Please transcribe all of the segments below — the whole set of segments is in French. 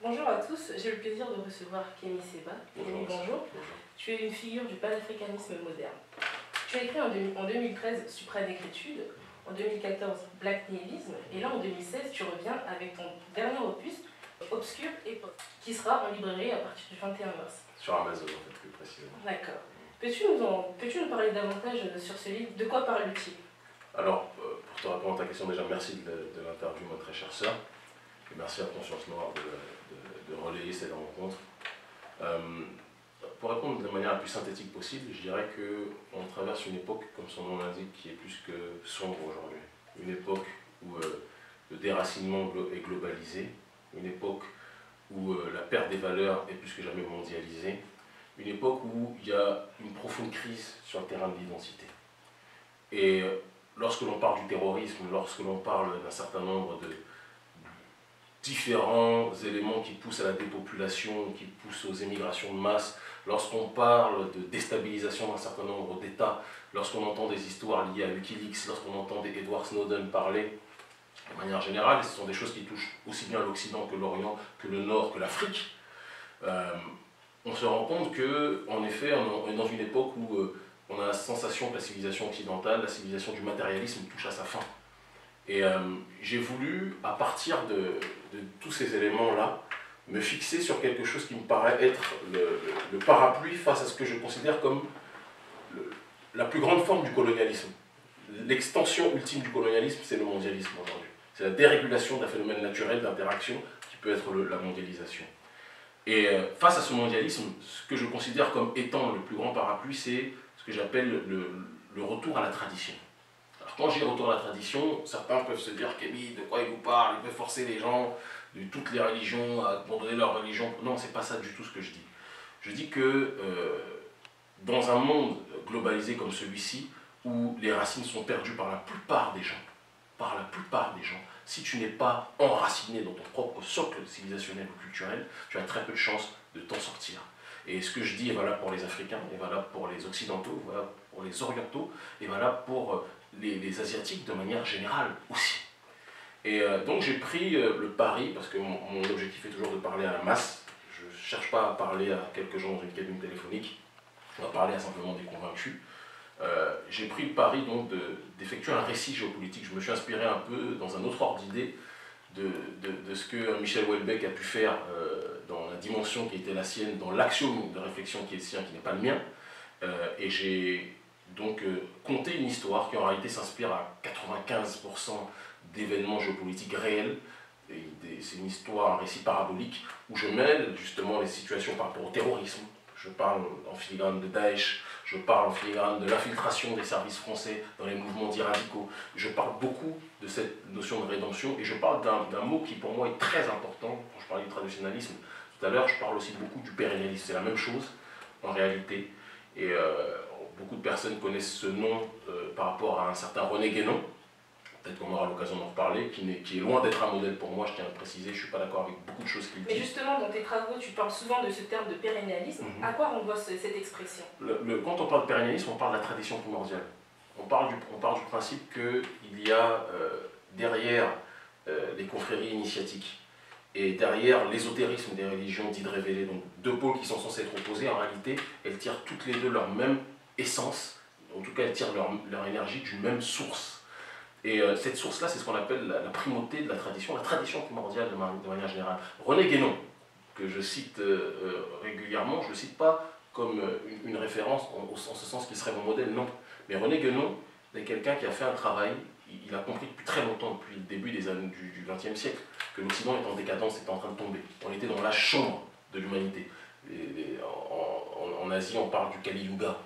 Bonjour à tous, j'ai le plaisir de recevoir Kémy Séba. Kémy, bonjour. Tu es une figure du panafricanisme moderne. Tu as écrit en 2013 Supranégritude, en 2014 Black Nihilisme, et là en 2016 tu reviens avec ton dernier opus, Obscur Époque, qui sera en librairie à partir du 21 mars. Sur Amazon en fait, plus précisément. D'accord. Peux-tu nous parler davantage sur ce livre? De quoi parle-t-il? Alors, pour te répondre à ta question, déjà merci de l'interview, ma très chère sœur. Et merci à Conscience Noire de relayer cette rencontre. Pour répondre de manière la plus synthétique possible, je dirais qu'on traverse une époque, comme son nom l'indique, qui est plus que sombre aujourd'hui. Une époque où le déracinement est globalisé, une époque où la perte des valeurs est plus que jamais mondialisée, une époque où il y a une profonde crise sur le terrain de l'identité. Et lorsque l'on parle du terrorisme, lorsque l'on parle d'un certain nombre de différents éléments qui poussent à la dépopulation, qui poussent aux émigrations de masse, lorsqu'on parle de déstabilisation d'un certain nombre d'États, lorsqu'on entend des histoires liées à Wikileaks, lorsqu'on entend des Edward Snowden parler, de manière générale, ce sont des choses qui touchent aussi bien l'Occident que l'Orient, que le Nord, que l'Afrique. On se rend compte qu'en effet, on est dans une époque où on a la sensation que la civilisation occidentale, la civilisation du matérialisme touche à sa fin. Et j'ai voulu, à partir de tous ces éléments-là, me fixer sur quelque chose qui me paraît être le parapluie face à ce que je considère comme la plus grande forme du colonialisme. L'extension ultime du colonialisme, c'est le mondialisme aujourd'hui. C'est la dérégulation d'un phénomène naturel d'interaction qui peut être la mondialisation. Et face à ce mondialisme, ce que je considère comme étant le plus grand parapluie, c'est ce que j'appelle le retour à la tradition. Alors quand j'ai retour à la tradition, certains peuvent se dire « Kémy, de quoi il vous parle? Il veut forcer les gens de toutes les religions à abandonner leur religion. » Non, c'est pas ça du tout ce que je dis. Je dis que dans un monde globalisé comme celui-ci, où les racines sont perdues par la plupart des gens, si tu n'es pas enraciné dans ton propre socle civilisationnel ou culturel, tu as très peu de chances de t'en sortir. Et ce que je dis est valable pour les Africains, est valable pour les Occidentaux, est valable pour les Orientaux, est valable pour les Asiatiques de manière générale aussi. Et donc j'ai pris le pari, parce que mon objectif est toujours de parler à la masse, je ne cherche pas à parler à quelques gens dans une cabine téléphonique, on va parler à simplement des convaincus. J'ai pris le pari donc d'effectuer un récit géopolitique. Je me suis inspiré un peu dans un autre ordre d'idée de ce que Michel Houellebecq a pu faire dans la dimension qui était la sienne, dans l'axiome de réflexion qui est le sien, qui n'est pas le mien. Et j'ai donc conté une histoire qui en réalité s'inspire à 95% d'événements géopolitiques réels. C'est une histoire, un récit parabolique, où je mêle justement les situations par rapport au terrorisme. Je parle en filigrane de Daesh, je parle en filigrane de l'infiltration des services français dans les mouvements dits radicaux. Je parle beaucoup de cette notion de rédemption et je parle d'un mot qui pour moi est très important. Quand je parlais du traditionnalisme tout à l'heure, je parle aussi beaucoup du pérennialisme. C'est la même chose en réalité. Et beaucoup de personnes connaissent ce nom par rapport à un certain René Guénon. Peut-être qu'on aura l'occasion d'en reparler, qui est loin d'être un modèle pour moi, je tiens à le préciser, je ne suis pas d'accord avec beaucoup de choses qu'il dit. Mais justement, dans tes travaux, tu parles souvent de ce terme de pérennialisme. À quoi renvoie cette expression? Quand on parle de pérennialisme, on parle de la tradition primordiale. On parle du principe qu'il y a derrière les confréries initiatiques et derrière l'ésotérisme des religions dites révélées, donc deux pôles qui sont censés être opposés, en réalité, elles tirent toutes les deux leur même essence, en tout cas elles tirent leur énergie d'une même source. Et cette source-là, c'est ce qu'on appelle la primauté de la tradition primordiale de manière générale. René Guénon, que je cite régulièrement, je ne le cite pas comme une référence en ce sens qu'il serait mon modèle, non. Mais René Guénon est quelqu'un qui a fait un travail, il a compris depuis très longtemps, depuis le début des années du XXe siècle, que l'Occident est en décadence, est en train de tomber. On était dans l'âge sombre de l'humanité. En Asie, on parle du Kali Yuga.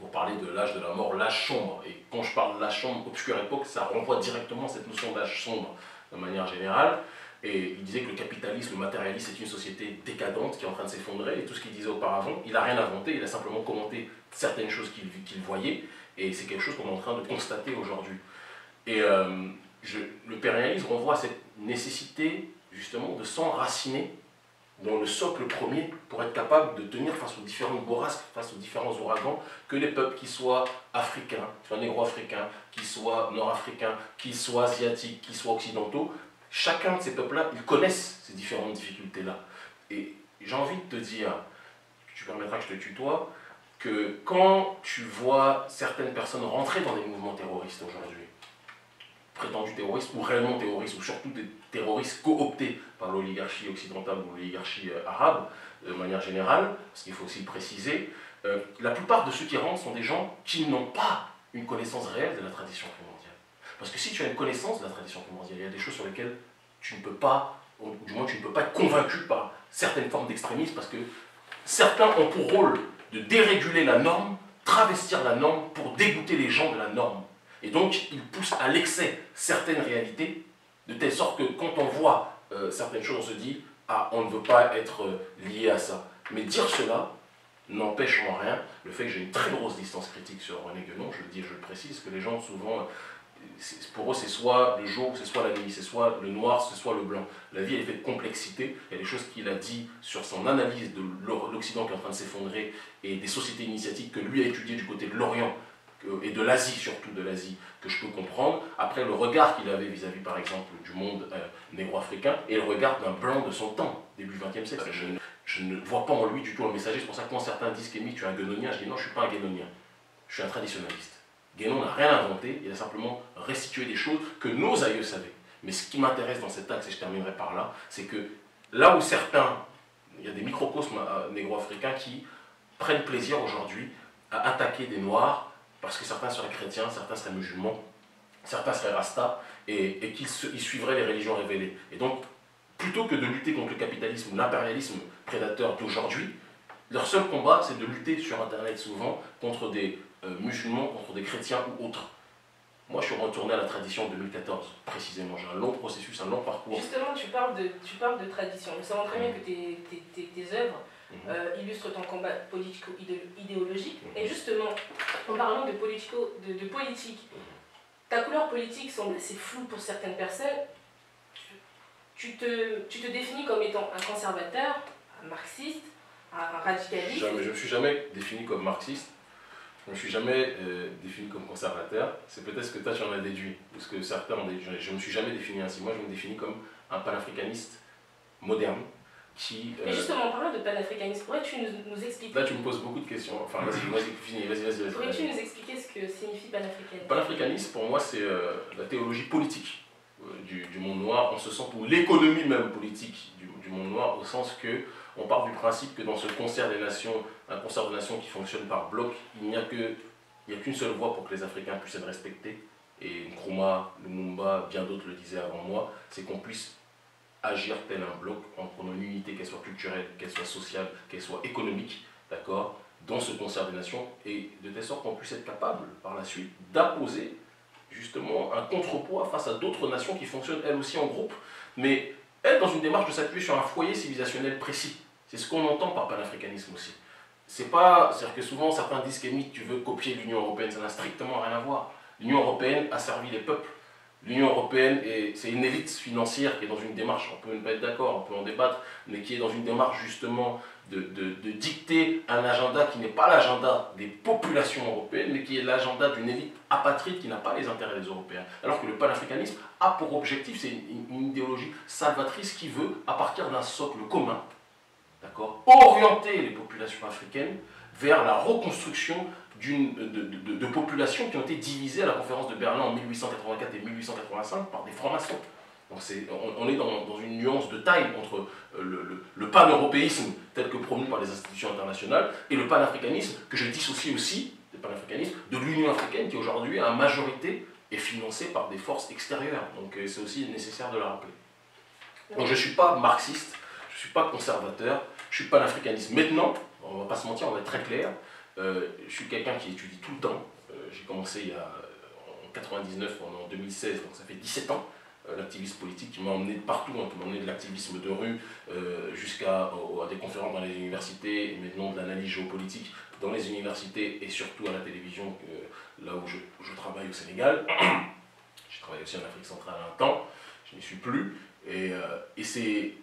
Vous parlez de l'âge de la mort, l'âge sombre. Et quand je parle de l'âge sombre, obscure époque, ça renvoie directement à cette notion d'âge sombre de manière générale. Et il disait que le capitalisme, le matérialisme, c'est une société décadente qui est en train de s'effondrer. Et tout ce qu'il disait auparavant, il n'a rien inventé, il a simplement commenté certaines choses qu'il voyait. Et c'est quelque chose qu'on est en train de constater aujourd'hui. Et le pérennialisme renvoie à cette nécessité, justement, de s'enraciner dans le socle premier pour être capable de tenir face aux différentes bourrasques, face aux différents ouragans, que les peuples, qu'ils soient africains, négro-africains, qu'ils soient nord-africains, qu'ils soient asiatiques, qu'ils soient occidentaux, chacun de ces peuples-là, ils connaissent ces différentes difficultés-là. Et j'ai envie de te dire, tu permettras que je te tutoie, que quand tu vois certaines personnes rentrer dans des mouvements terroristes aujourd'hui, prétendus terroristes ou réellement terroristes, ou surtout des terroristes cooptés par l'oligarchie occidentale ou l'oligarchie arabe, de manière générale, parce qu'il faut aussi le préciser, la plupart de ceux qui rentrent sont des gens qui n'ont pas une connaissance réelle de la tradition primordiale. Parce que si tu as une connaissance de la tradition primordiale, il y a des choses sur lesquelles tu ne peux pas, ou du moins tu ne peux pas être convaincu par certaines formes d'extrémisme, parce que certains ont pour rôle de déréguler la norme, travestir la norme pour dégoûter les gens de la norme. Et donc, ils poussent à l'excès certaines réalités, de telle sorte que quand on voit certaines choses, on se dit « Ah, on ne veut pas être lié à ça ». Mais dire cela n'empêche en rien le fait que j'ai une très grosse distance critique sur René Guénon, je le dis et je le précise, que les gens souvent, pour eux c'est soit le jour, c'est soit la nuit, c'est soit le noir, c'est soit le blanc. La vie elle est faite de complexité, il y a des choses qu'il a dit sur son analyse de l'Occident qui est en train de s'effondrer et des sociétés initiatiques que lui a étudiées du côté de l'Orient et de l'Asie, surtout de l'Asie, que je peux comprendre. Après, le regard qu'il avait vis-à-vis, par exemple, du monde négro-africain et le regard d'un blanc de son temps, début XXe siècle. Je ne vois pas en lui du tout un messager. C'est pour ça que quand certains disent qu'Émile, tu es un guénonien, je dis non, je ne suis pas un guénonien. Je suis un traditionnaliste. Guénon n'a rien inventé, il a simplement restitué des choses que nos aïeux savaient. Mais ce qui m'intéresse dans cet axe, et je terminerai par là, c'est que là où certains, il y a des microcosmes négro-africains qui prennent plaisir aujourd'hui à attaquer des noirs, parce que certains seraient chrétiens, certains seraient musulmans, certains seraient rastas, et qu'ils suivraient les religions révélées. Et donc, plutôt que de lutter contre le capitalisme ou l'impérialisme prédateur d'aujourd'hui, leur seul combat, c'est de lutter sur Internet souvent contre des musulmans, contre des chrétiens ou autres. Moi, je suis retourné à la tradition en 2014, précisément. J'ai un long processus, un long parcours. Justement, tu parles de tradition. Nous savons très bien que tes œuvres illustrent ton combat politico-idéologique. Et justement, en parlant de politique, ta couleur politique semble assez floue pour certaines personnes. Tu te définis comme étant un conservateur, un marxiste, un radicaliste. Je ne me suis jamais défini comme marxiste. Je ne me suis jamais défini comme conservateur. C'est peut-être ce que toi tu en as déduit, ou ce que certains ont déduit. Je ne me suis jamais défini ainsi. Moi, je me définis comme un panafricaniste moderne qui... Mais justement, en parlant de panafricanisme, pourrais-tu nous expliquer... Là, tu me poses beaucoup de questions. Enfin, vas-y, finis. Vas-y. Pourrais-tu nous expliquer ce que signifie panafricanisme? Panafricanisme, pour moi, c'est la théologie politique du monde noir, en ce sens où l'économie même politique du monde noir, au sens que on part du principe que dans ce concert des nations, un concert de nations qui fonctionne par bloc, il n'y a qu'une seule voie pour que les Africains puissent être respectés. Et Nkrumah, Lumumba, bien d'autres le disaient avant moi, c'est qu'on puisse agir tel un bloc en prenant une unité, qu'elle soit culturelle, qu'elle soit sociale, qu'elle soit économique, d'accord, dans ce concert des nations, et de telle sorte qu'on puisse être capable, par la suite, d'apposer justement un contrepoids face à d'autres nations qui fonctionnent elles aussi en groupe, mais elles dans une démarche de s'appuyer sur un foyer civilisationnel précis. C'est ce qu'on entend par panafricanisme aussi. C'est-à-dire que souvent certains disent qu'Émile, tu veux copier l'Union européenne, ça n'a strictement rien à voir. L'Union européenne a servi les peuples. L'Union européenne, c'est une élite financière qui est dans une démarche, on peut ne pas être d'accord, on peut en débattre, mais qui est dans une démarche justement de dicter un agenda qui n'est pas l'agenda des populations européennes, mais qui est l'agenda d'une élite apatride qui n'a pas les intérêts des Européens. Alors que le panafricanisme a pour objectif, c'est une idéologie salvatrice qui veut, à partir d'un socle commun, orienter les populations africaines vers la reconstruction de populations qui ont été divisées à la conférence de Berlin en 1884 et 1885 par des francs-maçons. Donc on est dans une nuance de taille entre le pan-européisme tel que promu par les institutions internationales et le panafricanisme que je dissocie aussi de l'Union africaine qui aujourd'hui en majorité est financée par des forces extérieures. Donc c'est aussi nécessaire de la rappeler. Donc je ne suis pas marxiste, je ne suis pas conservateur, je suis panafricaniste. Maintenant, on ne va pas se mentir, on va être très clair, je suis quelqu'un qui étudie tout le temps. J'ai commencé en 99, en 2016, donc ça fait 17 ans. L'activisme politique qui m'a emmené partout, qui m'a emmené de l'activisme de rue jusqu'à des conférences dans les universités, et maintenant de l'analyse géopolitique dans les universités et surtout à la télévision, là où je travaille au Sénégal. J'ai travaillé aussi en Afrique centrale un temps, je n'y suis plus. Et c'est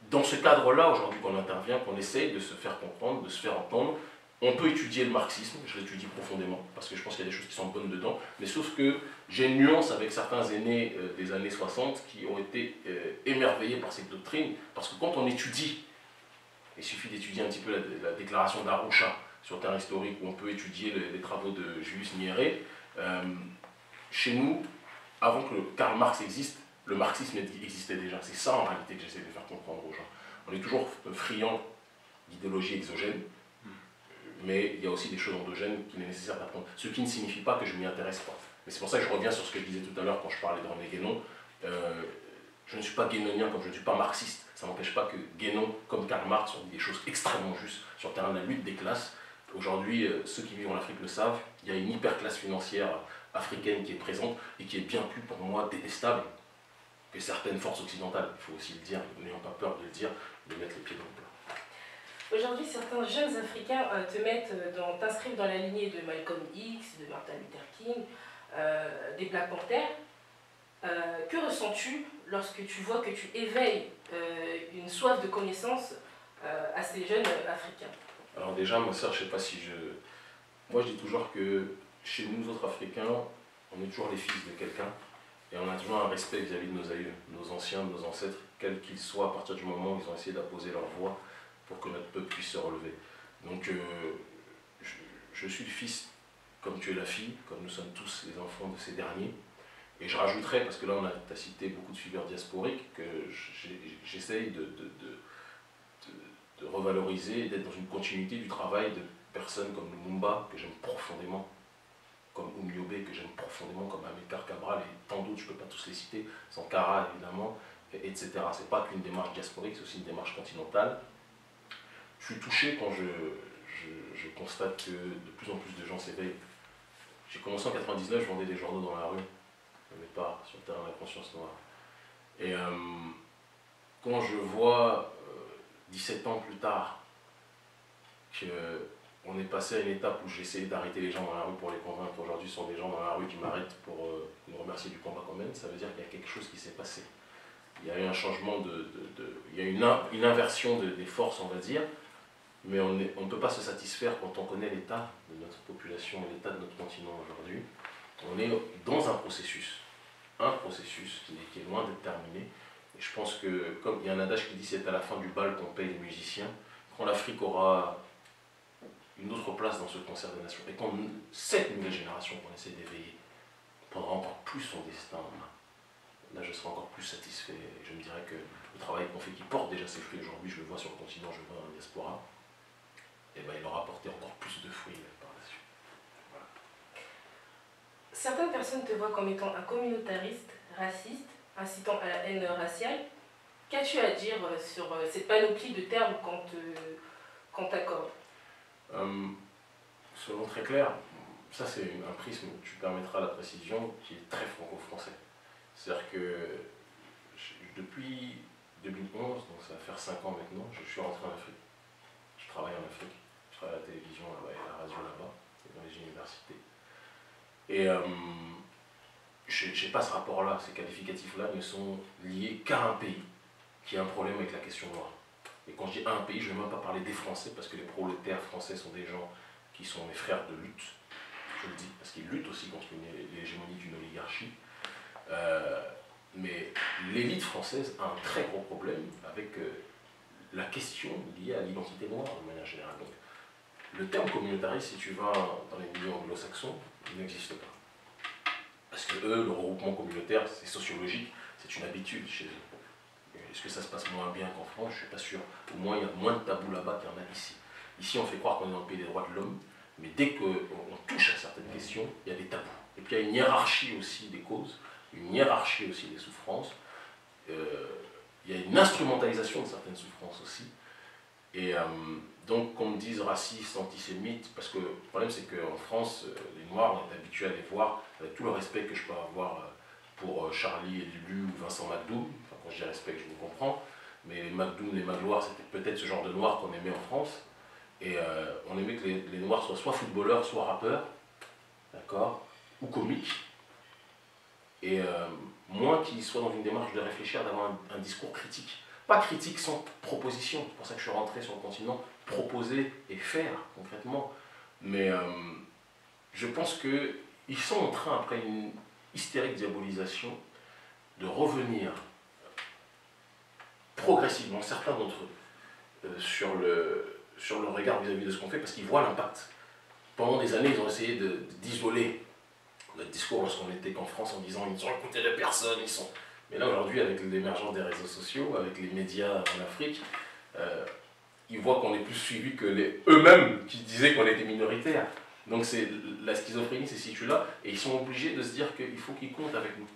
dans ce cadre-là aujourd'hui qu'on intervient, qu'on essaye de se faire comprendre, de se faire entendre, On peut étudier le marxisme, je l'étudie profondément, parce que je pense qu'il y a des choses qui sont bonnes dedans, mais sauf que j'ai une nuance avec certains aînés des années 60 qui ont été émerveillés par cette doctrine, parce que quand on étudie, il suffit d'étudier un petit peu la déclaration d'Arusha sur le terrain historique, où on peut étudier les travaux de Julius Nyerere, chez nous, avant que Karl Marx existe, le marxisme existait déjà. C'est ça en réalité que j'essaie de faire comprendre aux gens. On est toujours friand d'idéologie exogène, mais il y a aussi des choses endogènes qu'il est nécessaire d'apprendre. Ce qui ne signifie pas que je ne m'y intéresse pas. Mais c'est pour ça que je reviens sur ce que je disais tout à l'heure quand je parlais de René Guénon. Je ne suis pas guénonien comme je ne suis pas marxiste. Ça n'empêche pas que Guénon, comme Karl Marx, ont dit des choses extrêmement justes sur le terrain de la lutte des classes. Aujourd'hui, ceux qui vivent en Afrique le savent, il y a une hyperclasse financière africaine qui est présente et qui est bien plus, pour moi, détestable que certaines forces occidentales. Il faut aussi le dire, n'ayons pas peur de le dire, de mettre les pieds dans le plat. Aujourd'hui, certains jeunes Africains t'inscrivent dans la lignée de Malcolm X, de Martin Luther King, des Black Panthers. Que ressens-tu lorsque tu vois que tu éveilles une soif de connaissance à ces jeunes Africains? Alors déjà, ma soeur, je ne sais pas si je... Moi, je dis toujours que chez nous autres Africains, on est toujours les fils de quelqu'un et on a toujours un respect vis-à-vis de nos aïeux, nos anciens, nos ancêtres, quels qu'ils soient, à partir du moment où ils ont essayé d'apposer leur voix pour que notre peuple puisse se relever. Donc, je suis le fils, comme tu es la fille, comme nous sommes tous les enfants de ces derniers. Et je rajouterais, parce que là, tu as cité beaucoup de figures diasporiques, que j'essaye de revaloriser, d'être dans une continuité du travail de personnes comme Lumumba, que j'aime profondément, comme Oumiobe, que j'aime profondément, comme Amilcar Cabral et tant d'autres, je ne peux pas tous les citer, Sankara évidemment, etc. Ce n'est pas qu'une démarche diasporique, c'est aussi une démarche continentale. Je suis touché quand je constate que de plus en plus de gens s'éveillent. J'ai commencé en 99, je vendais des journaux dans la rue, au départ, sur le terrain de la conscience noire. Et quand je vois 17 ans plus tard qu'on est passé à une étape où j'essayais d'arrêter les gens dans la rue pour les convaincre, aujourd'hui ce sont des gens dans la rue qui m'arrêtent pour me remercier du combat qu'on mène, ça veut dire qu'il y a quelque chose qui s'est passé. Il y a eu un changement il y a une inversion des forces, on va dire, mais on ne peut pas se satisfaire quand on connaît l'état de notre population et l'état de notre continent aujourd'hui. On est dans un processus qui est loin d'être terminé. Et je pense que, comme il y a un adage qui dit c'est à la fin du bal qu'on paye les musiciens, quand l'Afrique aura une autre place dans ce concert des nations, et quand cette nouvelle génération qu'on essaie d'éveiller prendra encore plus son destin en main, là je serai encore plus satisfait. Et je me dirais que le travail qu'on fait, qui porte déjà ses fruits aujourd'hui, je le vois sur le continent, je le vois dans la diaspora, et ben, il aura porté encore plus de fruits par la suite. Voilà. Certaines personnes te voient comme étant un communautariste, raciste, incitant à la haine raciale. Qu'as-tu à dire sur cette panoplie de termes qu'on t'accorde? Selon très clair, ça c'est un prisme, tu permettras la précision, qui est très franco-français. C'est-à-dire que depuis 2011, donc ça va faire 5 ans maintenant, je suis rentré en Afrique. Je travaille en Afrique, je travaille à la télévision là-bas et à la radio là-bas, et dans les universités. Et je n'ai pas ce rapport-là, ces qualificatifs-là ne sont liés qu'à un pays qui a un problème avec la question noire. Et quand je dis un pays, je ne vais même pas parler des Français, parce que les prolétaires français sont des gens qui sont mes frères de lutte, je le dis, parce qu'ils luttent aussi contre l'hégémonie d'une oligarchie. Mais l'élite française a un très gros problème avec la question liée à l'identité noire de manière générale. Donc, le terme communautariste, si tu vas dans les milieux anglo-saxons, il n'existe pas. Parce que eux, le regroupement communautaire, c'est sociologique, c'est une habitude chez eux. Est-ce que ça se passe moins bien qu'en France? Je ne suis pas sûr. Au moins, il y a moins de tabous là-bas qu'il y en a ici. Ici, on fait croire qu'on est dans le pays des droits de l'homme, mais dès qu'on touche à certaines questions, il y a des tabous. Et puis, il y a une hiérarchie aussi des causes, une hiérarchie aussi des souffrances. Il y a une instrumentalisation de certaines souffrances aussi. Et donc, qu'on me dise raciste, antisémite, parce que le problème, c'est qu'en France, les Noirs, on est habitués à les voir, avec tout le respect que je peux avoir pour Charlie et Lulu ou Vincent McDoom. Enfin, quand je dis respect, je vous comprends. Mais les McDoom, les Magloire, c'était peut-être ce genre de Noirs qu'on aimait en France. Et on aimait que les Noirs soient soit footballeurs, soit rappeurs, d'accord, ou comiques. Et moins qu'ils soient dans une démarche de réfléchir, d'avoir un discours critique. pas critique sans proposition. C'est pour ça que je suis rentré sur le continent, proposer et faire concrètement. Mais je pense qu'ils sont en train, après une hystérique diabolisation, de revenir progressivement, certains d'entre eux, sur le regard vis-à-vis de ce qu'on fait, parce qu'ils voient l'impact. Pendant des années, ils ont essayé d'isoler notre discours lorsqu'on était qu'en France en disant ils ne sont écoutés de personne, ils sont... Mais là aujourd'hui, avec l'émergence des réseaux sociaux, avec les médias en Afrique, ils voient qu'on est plus suivis que eux-mêmes qui disaient qu'on était minoritaire. Donc la schizophrénie se situe là, et ils sont obligés de se dire qu'il faut qu'ils comptent avec nous.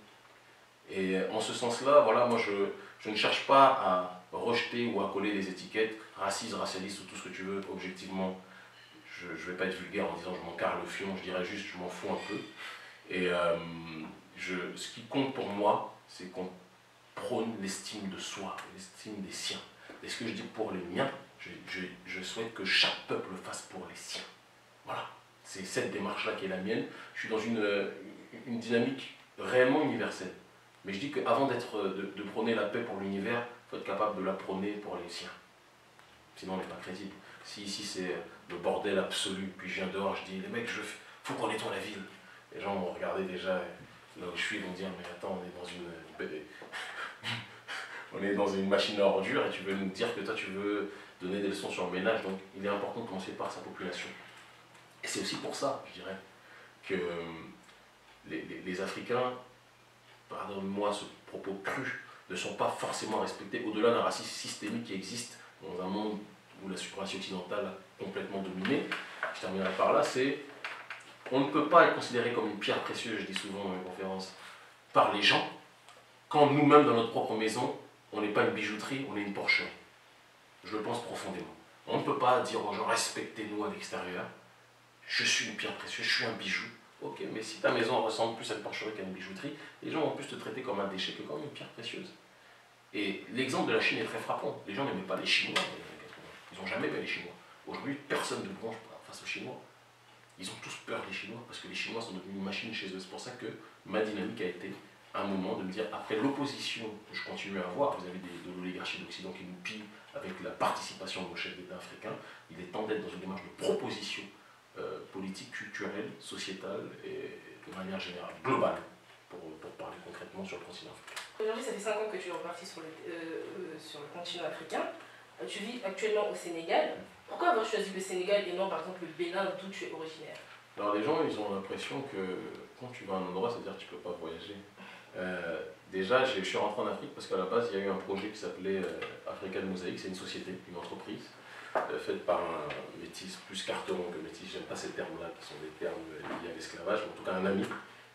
Et en ce sens-là, voilà, moi je ne cherche pas à rejeter ou à coller des étiquettes racistes, racialistes ou tout ce que tu veux, objectivement. Je ne vais pas être vulgaire en disant je m'en carre le fion, je dirais juste je m'en fous un peu. Et ce qui compte pour moi, c'est qu'on prône l'estime de soi, l'estime des siens. Et ce que je dis pour les miens, je souhaite que chaque peuple le fasse pour les siens. Voilà, c'est cette démarche-là qui est la mienne. Je suis dans une dynamique réellement universelle. Mais je dis qu'avant de prôner la paix pour l'univers, il faut être capable de la prôner pour les siens. Sinon on n'est pas crédible. Si ici c'est le bordel absolu, puis je viens dehors, je dis les mecs, faut qu'on nettoie la ville. Les gens vont regarder déjà là où je suis, ils vont dire mais attends, on est dans une machine à ordures et tu veux nous dire que toi tu veux donner des leçons sur le ménage. Donc il est important de commencer par sa population. Et c'est aussi pour ça, je dirais, que les Africains, pardonne-moi ce propos cru, ne sont pas forcément respectés au-delà d'un racisme systémique qui existe dans un monde où la suprématie occidentale a complètement dominé. Je terminerai par là, on ne peut pas être considéré comme une pierre précieuse, je dis souvent dans mes conférences, par les gens, quand nous-mêmes dans notre propre maison, on n'est pas une bijouterie, on est une porcherie. Je le pense profondément. On ne peut pas dire aux gens respectez-nous à l'extérieur, je suis une pierre précieuse, je suis un bijou. Ok, mais si ta maison ressemble plus à une porcherie qu'à une bijouterie, les gens vont plus te traiter comme un déchet que comme une pierre précieuse. Et l'exemple de la Chine est très frappant. Les gens n'aimaient pas les Chinois dans les années 80. Ils n'ont jamais aimé les Chinois. Aujourd'hui, personne ne bronche face aux Chinois. Ils ont tous peur des Chinois parce que les Chinois sont devenus une machine chez eux. C'est pour ça que ma dynamique a été un moment de me dire, après l'opposition que je continue à avoir vis-à-vis de l'oligarchie d'Occident qui nous pille avec la participation de nos chefs d'État africains, il est temps d'être dans une démarche de proposition politique, culturelle, sociétale et de manière générale, globale, pour parler concrètement sur le continent africain. Aujourd'hui, ça fait 5 ans que tu es reparti sur le continent africain. Tu vis actuellement au Sénégal. Pourquoi avoir choisi le Sénégal et non par exemple le Bénin d'où tu es originaire? Alors les gens, ils ont l'impression que quand tu vas à un endroit, ça veut dire que tu ne peux pas voyager. Déjà, je suis rentré en Afrique parce qu'à la base, il y a eu un projet qui s'appelait African Mosaic, c'est une société, une entreprise, faite par un métis, plus carteron que métis, j'aime pas ces termes-là qui sont des termes liés à l'esclavage, mais en tout cas un ami,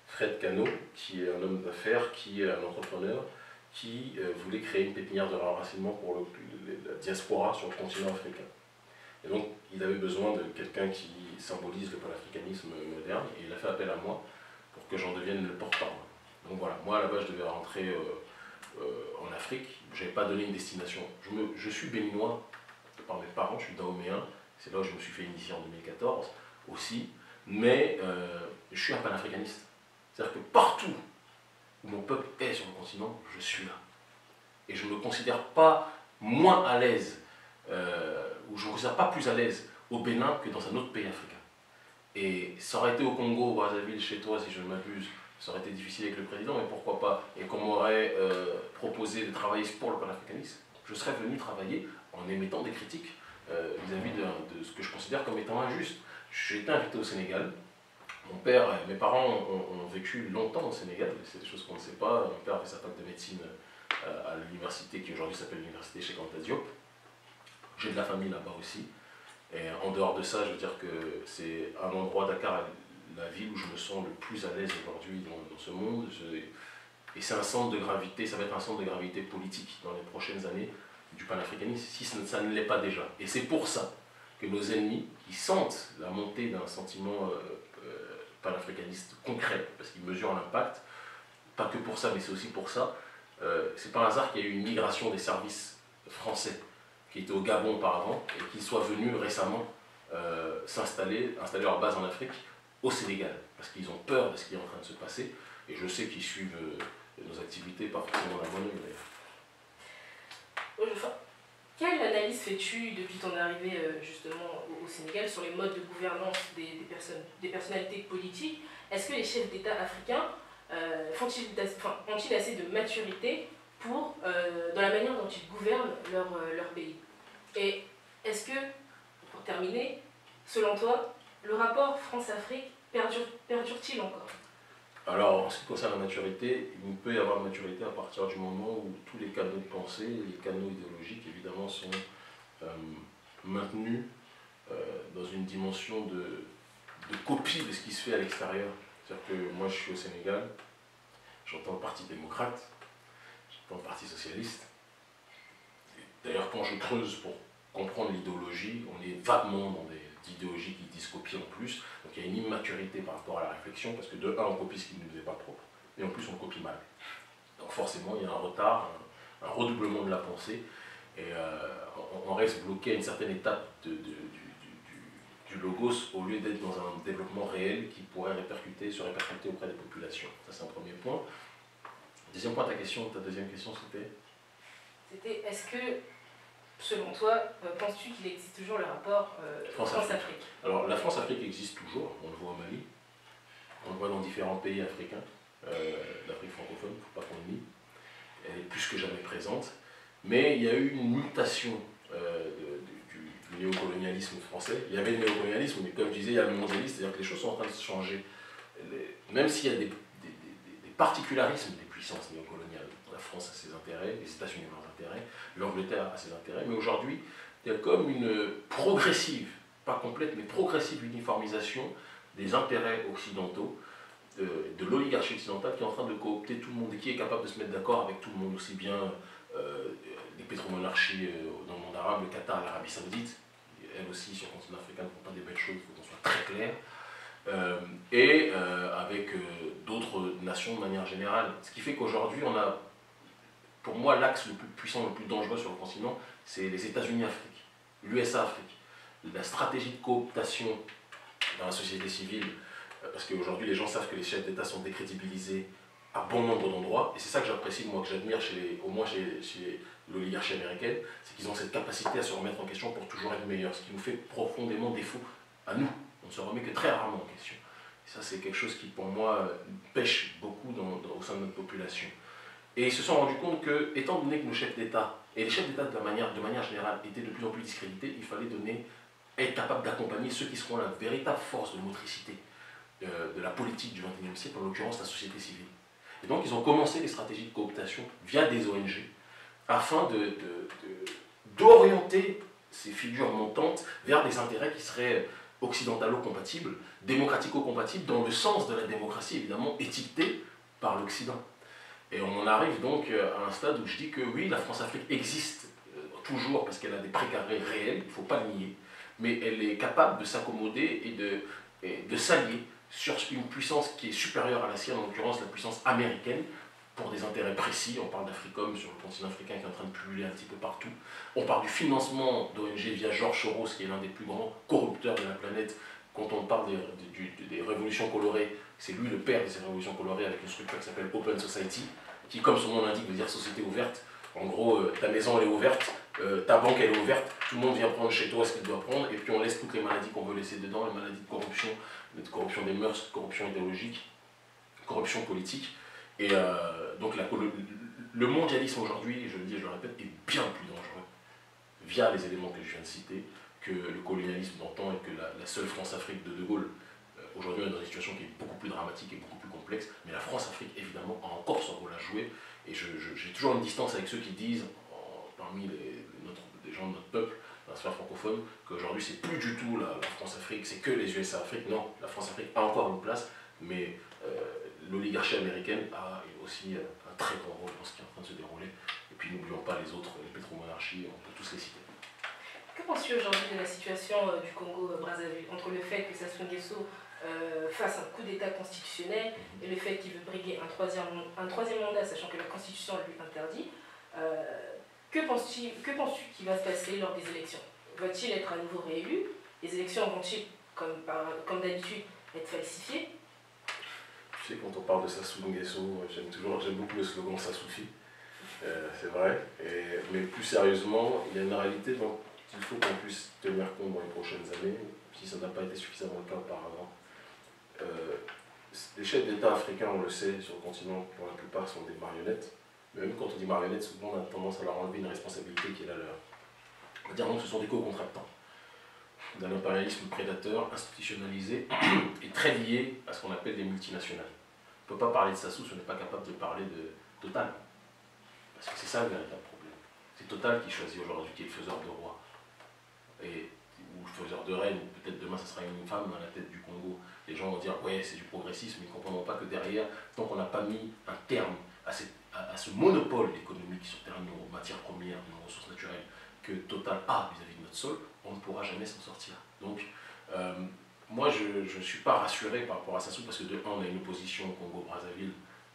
Fred Cano, qui est un homme d'affaires, qui est un entrepreneur, qui voulait créer une pépinière de renracinement pour la diaspora sur le continent africain. Et donc, il avait besoin de quelqu'un qui symbolise le panafricanisme moderne, et il a fait appel à moi pour que j'en devienne le porte-parole. Donc voilà, moi à la base je devais rentrer en Afrique, je n'avais pas donné une destination. Je suis béninois par mes parents, je suis dahoméen, c'est là où je me suis fait initier en 2014 aussi, mais je suis un panafricaniste. C'est-à-dire que partout où mon peuple est sur le continent, je suis là. Et je ne me considère pas moins à l'aise, ou je ne me considère pas plus à l'aise au Bénin que dans un autre pays africain. Et ça aurait été au Congo, au Brazzaville, chez toi, si je ne m'abuse, ça aurait été difficile avec le président, mais pourquoi pas? Et qu'on m'aurait proposé de travailler pour le panafricanisme, je serais venu travailler en émettant des critiques vis-à-vis de ce que je considère comme étant injuste. J'ai été invité au Sénégal. Mon père, mes parents ont vécu longtemps au Sénégal, c'est des choses qu'on ne sait pas. Mon père a fait sa fac de médecine à l'université qui aujourd'hui s'appelle l'université Cheikh Anta Diop. J'ai de la famille là-bas aussi. Et en dehors de ça, je veux dire que c'est un endroit, Dakar, la ville où je me sens le plus à l'aise aujourd'hui dans ce monde. Et c'est un centre de gravité, ça va être un centre de gravité politique dans les prochaines années du panafricanisme, si ça ne l'est pas déjà. Et c'est pour ça que nos ennemis, qui sentent la montée d'un sentiment panafricaniste concret, parce qu'ils mesurent l'impact, pas que pour ça, mais c'est aussi pour ça, c'est pas un hasard qu'il y ait eu une migration des services français qui étaient au Gabon auparavant et qui soient venus récemment installer leur base en Afrique, au Sénégal, parce qu'ils ont peur de ce qui est en train de se passer, et je sais qu'ils suivent nos activités, pas forcément la bonne d'ailleurs. enfin, quelle analyse fais-tu depuis ton arrivée justement au Sénégal sur les modes de gouvernance des personnalités politiques? Est-ce que les chefs d'État africains ont-ils assez de maturité dans la manière dont ils gouvernent leur pays? Et est-ce que, pour terminer, selon toi, le rapport France-Afrique perdure-t-il encore? Alors, en ce qui concerne la maturité, il peut y avoir maturité à partir du moment où tous les canaux de pensée, les canaux idéologiques, évidemment, sont maintenus dans une dimension de copie de ce qui se fait à l'extérieur. C'est-à-dire que moi, je suis au Sénégal, j'entends le Parti démocrate, j'entends le Parti socialiste. D'ailleurs, quand je creuse pour comprendre l'idéologie, on est vaguement dans des idéologies qui disent copier en plus. Donc il y a une immaturité par rapport à la réflexion, parce que de un, on copie ce qui ne nous est pas propre, et en plus on copie mal. Donc forcément, il y a un retard, un redoublement de la pensée, et on reste bloqué à une certaine étape du logos, au lieu d'être dans un développement réel qui pourrait se répercuter auprès des populations. Ça, c'est un premier point. Deuxième point, ta deuxième question, c'était? C'était, est-ce que, selon toi, penses-tu qu'il existe toujours le rapport France-Afrique? Alors, la France-Afrique existe toujours, on le voit au Mali, on le voit dans différents pays africains, d'Afrique francophone, il ne faut pas qu'on le nie, elle est plus que jamais présente, mais il y a eu une mutation du néocolonialisme français. Il y avait le néocolonialisme, mais comme je disais, il y a le mondialisme, c'est-à-dire que les choses sont en train de se changer. Même s'il y a des particularismes des puissances néocoloniales, la France a ses intérêts, les États-Unis ont leurs intérêts, l'Angleterre a ses intérêts, mais aujourd'hui, il y a comme une progressive, pas complète, mais progressive uniformisation des intérêts occidentaux, de l'oligarchie occidentale qui est en train de coopter tout le monde et qui est capable de se mettre d'accord avec tout le monde, aussi bien les pétromonarchies dans le monde arabe, le Qatar, l'Arabie Saoudite, elles aussi sur le continent africain ne font pas des belles choses, il faut qu'on soit très clair, et avec d'autres nations de manière générale. Ce qui fait qu'aujourd'hui, on a, pour moi, l'axe le plus puissant, le plus dangereux sur le continent, c'est les États-Unis Afrique, l'USA Afrique. La stratégie de cooptation dans la société civile, parce qu'aujourd'hui les gens savent que les chefs d'État sont décrédibilisés à bon nombre d'endroits, et c'est ça que j'apprécie, moi, que j'admire au moins chez l'oligarchie américaine, c'est qu'ils ont cette capacité à se remettre en question pour toujours être meilleurs, ce qui nous fait profondément défaut à nous. On ne se remet que très rarement en question. Et ça, c'est quelque chose qui, pour moi, pêche beaucoup au sein de notre population. Et ils se sont rendus compte que, étant donné que nos chefs d'État, et les chefs d'État de manière générale, étaient de plus en plus discrédités, il fallait être capable d'accompagner ceux qui seront la véritable force de motricité de la politique du XXIe siècle, en l'occurrence la société civile. Et donc ils ont commencé les stratégies de cooptation via des ONG, afin d'orienter ces figures montantes vers des intérêts qui seraient occidentalo-compatibles, démocratico-compatibles, dans le sens de la démocratie, évidemment, étiquetée par l'Occident. Et on en arrive donc à un stade où je dis que oui, la France-Afrique existe toujours parce qu'elle a des précarés réels, il ne faut pas le nier, mais elle est capable de s'accommoder et de s'allier sur une puissance qui est supérieure à la sienne, en l'occurrence la puissance américaine, pour des intérêts précis. On parle d'Africom sur le continent africain qui est en train de pulluler un petit peu partout. On parle du financement d'ONG via George Soros, qui est l'un des plus grands corrupteurs de la planète. Quand on parle des révolutions colorées, c'est lui le père de ces révolutions colorées avec une structure qui s'appelle Open Society, qui, comme son nom l'indique, veut dire société ouverte. En gros, ta maison elle est ouverte, ta banque elle est ouverte, tout le monde vient prendre chez toi ce qu'il doit prendre, et puis on laisse toutes les maladies qu'on veut laisser dedans, les maladies de corruption des mœurs, de corruption idéologique, corruption politique. Et donc le mondialisme aujourd'hui, je le dis et je le répète, est bien plus dangereux, via les éléments que je viens de citer, que le colonialisme d'antan et que la seule France-Afrique de Gaulle. Aujourd'hui, on est dans une situation qui est beaucoup plus dramatique et beaucoup plus complexe, mais la France-Afrique, évidemment, a encore son rôle à jouer. Et j'ai toujours une distance avec ceux qui disent, parmi les gens de notre peuple, dans la sphère francophone, qu'aujourd'hui, c'est plus du tout la France-Afrique, c'est que les USA Afrique. Non, la France-Afrique a encore une place, mais l'oligarchie américaine a aussi un très grand rôle dans ce qui est en train de se dérouler. Et puis, n'oublions pas les autres, les pétromonarchies, on peut tous les citer. Que penses-tu aujourd'hui de la situation du Congo-Brazzaville, entre le fait que Sassou Nguesso fasse un coup d'État constitutionnel et le fait qu'il veut briguer un troisième mandat, sachant que la Constitution lui interdit? Que penses-tu qu'il va se passer lors des élections? Va-t-il être à nouveau réélu? Les élections vont-ils, comme d'habitude, être falsifiées? Tu sais, quand on parle de Sassou Nguesso, j'aime beaucoup le slogan « Ça suffit ». c'est vrai. Mais plus sérieusement, il y a une réalité dont il faut qu'on puisse tenir compte dans les prochaines années, si ça n'a pas été suffisamment le cas auparavant. Les chefs d'État africains, on le sait, sur le continent, pour la plupart, sont des marionnettes. Mais même quand on dit marionnettes, souvent on a tendance à leur enlever une responsabilité qui est la leur. On va dire non, ce sont des co-contractants d'un impérialisme prédateur, institutionnalisé et très lié à ce qu'on appelle des multinationales. On ne peut pas parler de Sassou si on n'est pas capable de parler de Total. Parce que c'est ça le véritable problème. C'est Total qui choisit aujourd'hui, qui est le faiseur de roi. Ou le faiseur de reine, peut-être demain ce sera une femme à la tête du Congo. Les gens vont dire ouais c'est du progressisme, ils ne comprendront pas que derrière, tant qu'on n'a pas mis un terme à ce monopole économique sur le terrain de nos matières premières, de nos ressources naturelles, que Total a vis-à-vis de notre sol, on ne pourra jamais s'en sortir. Donc moi je ne suis pas rassuré par rapport à Sassou parce que de un on a une opposition au Congo-Brazzaville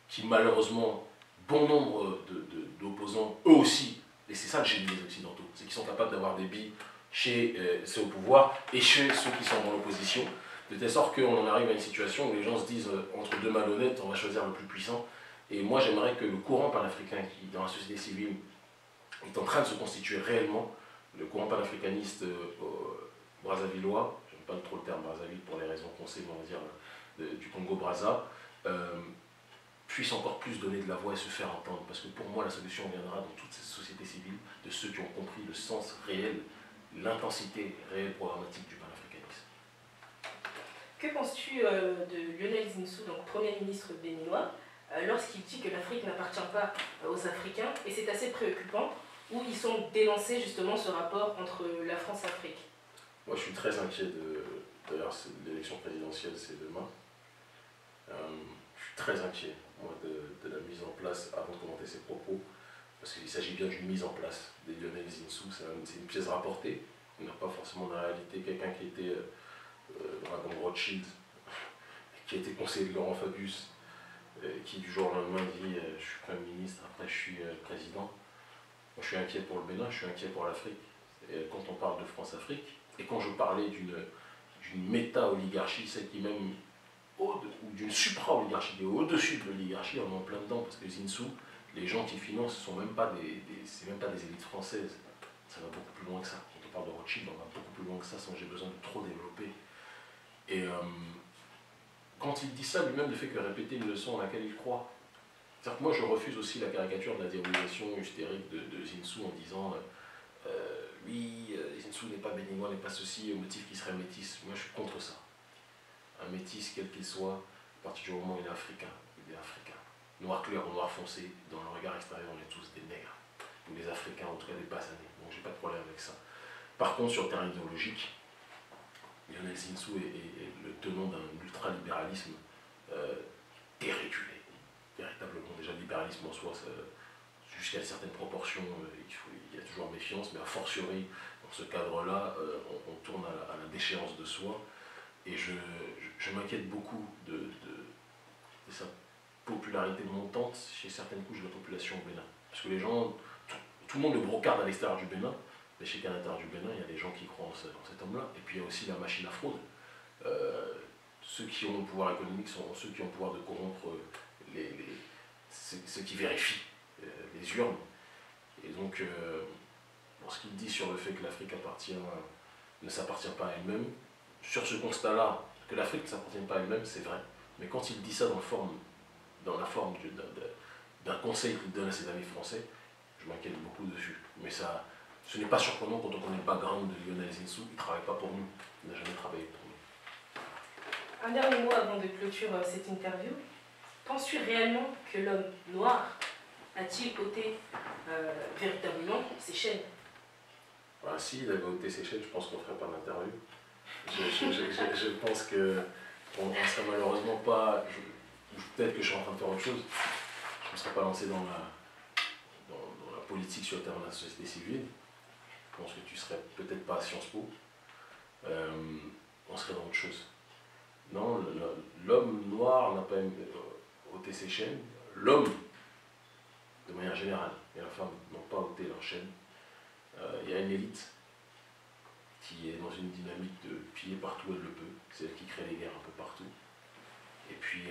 qui malheureusement, bon nombre d'opposants, eux aussi, et c'est ça le génie des Occidentaux, c'est qu'ils sont capables d'avoir des billes chez ceux au pouvoir et chez ceux qui sont dans l'opposition, de telle sorte qu'on en arrive à une situation où les gens se disent entre deux malhonnêtes, on va choisir le plus puissant. Et moi j'aimerais que le courant panafricain qui, dans la société civile, est en train de se constituer réellement, le courant panafricaniste brazzavillois, j'aime pas trop le terme Brazzaville pour les raisons qu'on sait, on va dire, du Congo-Brazza, puisse encore plus donner de la voix et se faire entendre. Parce que pour moi, la solution viendra dans toutes ces sociétés civiles, de ceux qui ont compris le sens réel, l'intensité réelle programmatique du panafricanisme. Que penses-tu de Lionel Zinsou, donc Premier ministre béninois, lorsqu'il dit que l'Afrique n'appartient pas aux Africains, et c'est assez préoccupant, où ils sont dénoncés justement ce rapport entre la France et l'Afrique? Moi, je suis très inquiet d'ailleurs, l'élection présidentielle, c'est demain. Je suis très inquiet, moi, de la mise en place, avant de commenter ses propos, parce qu'il s'agit bien d'une mise en place des Lionel Zinsou, c'est une pièce rapportée. Il n'a pas forcément dans la réalité quelqu'un qui était comme Rothschild, qui a été conseiller de Laurent Fabius, qui du jour au lendemain dit je suis Premier ministre, après je suis président. Moi je suis inquiet pour le Bénin, je suis inquiet pour l'Afrique. Quand on parle de France-Afrique, et quand je parlais d'une méta-oligarchie, celle qui même, ou d'une supra-oligarchie, qui est au-dessus de l'oligarchie, on est en plein dedans, parce que Zinsou, les gens qui financent, ce sont même pas c'est même pas des élites françaises. Ça va beaucoup plus loin que ça. Quand on parle de Rothschild, on va beaucoup plus loin que ça, sans j'ai besoin de trop développer. Et quand il dit ça, lui-même ne fait que répéter une leçon à laquelle il croit. C'est-à-dire que moi, je refuse aussi la caricature de la diabolisation hystérique de Zinsou en disant oui, Zinsou n'est pas béninois, n'est pas ceci, au motif qu'il serait métis. Moi, je suis contre ça. Un métis, quel qu'il soit, à partir du moment où il est africain, il est africain. Noir clair ou noir foncé, dans le regard extérieur, on est tous des nègres. Ou des Africains, en tout cas des Basanés. Donc, j'ai pas de problème avec ça. Par contre, sur le terrain idéologique, Lionel Zinsou est le tenant d'un ultralibéralisme dérégulé. Véritablement, déjà le libéralisme en soi, jusqu'à certaines proportions, il y a toujours méfiance, mais a fortiori, dans ce cadre-là, on tourne à la déchéance de soi. Et je m'inquiète beaucoup de sa popularité montante chez certaines couches de la population au Bénin. Parce que les gens, tout le monde le brocarde à l'extérieur du Bénin, mais chez qu'à l'intérieur du Bénin, il y a des gens qui croient en cet homme-là. Et puis il y a aussi la machine à fraude. Ceux qui ont le pouvoir économique sont ceux qui ont le pouvoir de corrompre ceux qui vérifient les urnes. Et donc, pour ce qu'il dit sur le fait que l'Afrique ne s'appartient pas à elle-même, sur ce constat-là, que l'Afrique ne s'appartient pas à elle-même, c'est vrai. Mais quand il dit ça dans la forme d'un conseil qu'il donne à ses amis français, je m'inquiète beaucoup dessus. Mais ça, ce n'est pas surprenant quand on connaît le background de Lionel Zinsou, il ne travaille pas pour nous, il n'a jamais travaillé pour nous. Un dernier mot avant de clôturer cette interview. Penses-tu réellement que l'homme noir a-t-il ôté véritablement ses chaînes? Voilà, s'il avait ôté ses chaînes, je pense qu'on ne ferait pas d'interview. Je pense qu'on ne serait malheureusement pas... Peut-être que je suis en train de faire autre chose. Je ne me serais pas lancé dans la politique sur le terrain de la société civile. Je pense que tu ne serais peut-être pas à Sciences Po. On serait dans autre chose. Non, l'homme noir n'a pas ôté ses chaînes. L'homme, de manière générale, et la femme n'ont pas ôté leurs chaînes. Il y a une élite qui est dans une dynamique de piller partout où elle le peut. C'est elle qui crée les guerres un peu partout. Et puis,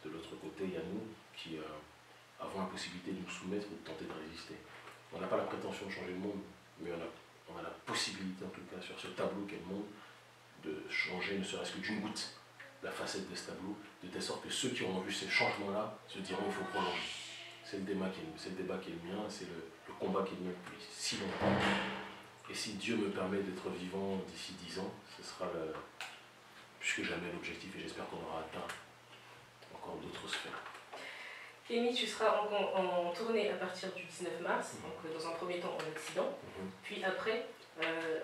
de l'autre côté, il y a nous qui avons la possibilité de nous soumettre ou de tenter de résister. On n'a pas la prétention de changer le monde, mais on a la possibilité, en tout cas, sur ce tableau qu'est le monde, de changer ne serait-ce que d'une goutte la facette de ce tableau, de telle sorte que ceux qui auront vu ces changements-là se diront il faut prolonger. C'est le débat qui est le mien, c'est le combat qui est le mien depuis si longtemps. Et si Dieu me permet d'être vivant d'ici 10 ans, ce sera plus que jamais l'objectif, et j'espère qu'on aura atteint encore d'autres sphères. Kémy, tu seras en tournée à partir du 19 mars, donc dans un premier temps en Occident, puis après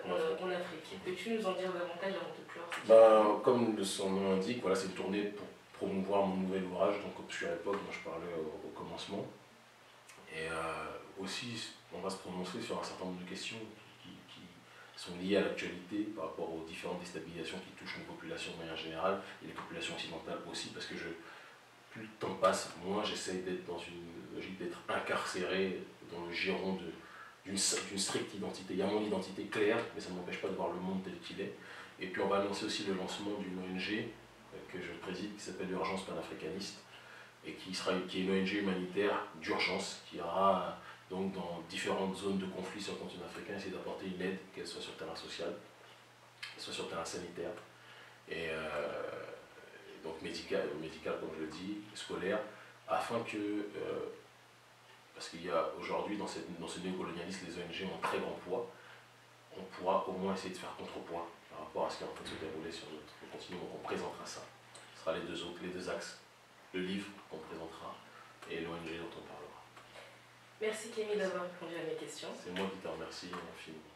en Afrique. Peux-tu nous en dire davantage avant de clore? Comme son nom l'indique, voilà, c'est une tournée pour promouvoir mon nouvel ouvrage, donc Obscure Époque, dont je parlais au commencement. Et aussi, on va se prononcer sur un certain nombre de questions qui sont liées à l'actualité par rapport aux différentes déstabilisations qui touchent nos populations de manière générale, et les populations occidentales aussi, parce que plus le temps passe, moins j'essaye d'être dans une logique d'être incarcéré dans le giron d'une stricte identité. Il y a mon identité claire, mais ça ne m'empêche pas de voir le monde tel qu'il est. Et puis on va annoncer aussi le lancement d'une ONG que je préside, qui s'appelle l'Urgence panafricaniste, et qui est une ONG humanitaire d'urgence, qui ira donc dans différentes zones de conflit sur le continent africain, essayer d'apporter une aide, qu'elle soit sur le terrain social, qu'elle soit sur le terrain sanitaire, et donc médical, comme je le dis, scolaire, afin que, parce qu'il y a aujourd'hui dans ce néocolonialisme, les ONG ont un très grand poids, on pourra au moins essayer de faire contrepoids par rapport à ce qui est en train de se dérouler sur notre continent. Donc on présentera ça. Ce sera les deux axes, le livre qu'on présentera et l'ONG dont on parlera. Merci Kémy d'avoir répondu à mes questions. C'est moi qui te remercie, infiniment.